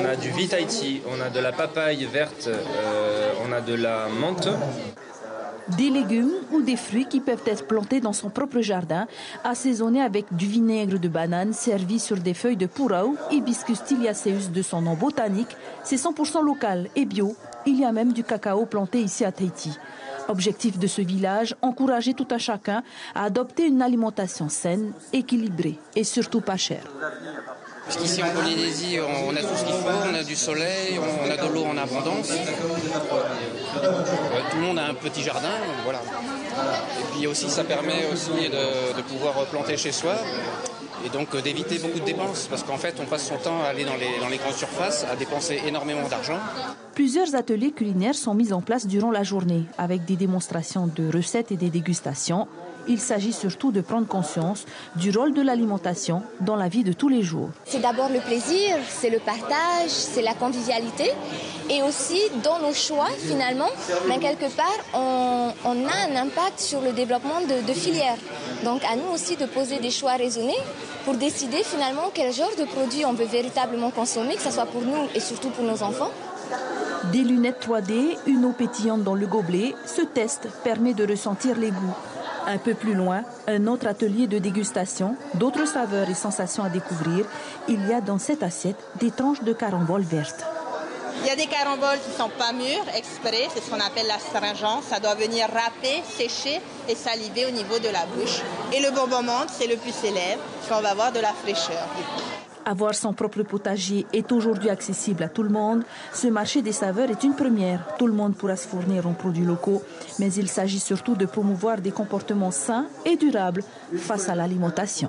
on a du vitaïti, on a de la papaye verte, on a de la menthe. Des légumes ou des fruits qui peuvent être plantés dans son propre jardin, assaisonnés avec du vinaigre de banane servi sur des feuilles de purau, Hibiscus tiliaceus de son nom botanique. C'est 100% local et bio. Il y a même du cacao planté ici à Tahiti. Objectif de ce village, encourager tout un chacun à adopter une alimentation saine, équilibrée et surtout pas chère. Puisqu'ici en Polynésie, on a tout ce qu'il faut, on a du soleil, on a de l'eau en abondance. Tout le monde a un petit jardin, voilà. Et puis aussi, ça permet aussi de pouvoir planter chez soi et donc d'éviter beaucoup de dépenses. Parce qu'en fait, on passe son temps à aller dans les grandes surfaces, à dépenser énormément d'argent. Plusieurs ateliers culinaires sont mis en place durant la journée, avec des démonstrations de recettes et des dégustations. Il s'agit surtout de prendre conscience du rôle de l'alimentation dans la vie de tous les jours. C'est d'abord le plaisir, c'est le partage, c'est la convivialité. Et aussi, dans nos choix, finalement, mais quelque part, on a un impact sur le développement de filières. Donc, à nous aussi de poser des choix raisonnés pour décider finalement quel genre de produits on veut véritablement consommer, que ce soit pour nous et surtout pour nos enfants. Des lunettes 3D, une eau pétillante dans le gobelet, ce test permet de ressentir les goûts. Un peu plus loin, un autre atelier de dégustation, d'autres saveurs et sensations à découvrir. Il y a dans cette assiette des tranches de caramboles vertes. Il y a des caramboles qui ne sont pas mûres exprès, c'est ce qu'on appelle l'astringence. Ça doit venir râper, sécher et saliver au niveau de la bouche. Et le bonbon menthe, c'est le plus célèbre, parce qu'on va avoir de la fraîcheur. Avoir son propre potager est aujourd'hui accessible à tout le monde. Ce marché des saveurs est une première. Tout le monde pourra se fournir en produits locaux. Mais il s'agit surtout de promouvoir des comportements sains et durables face à l'alimentation.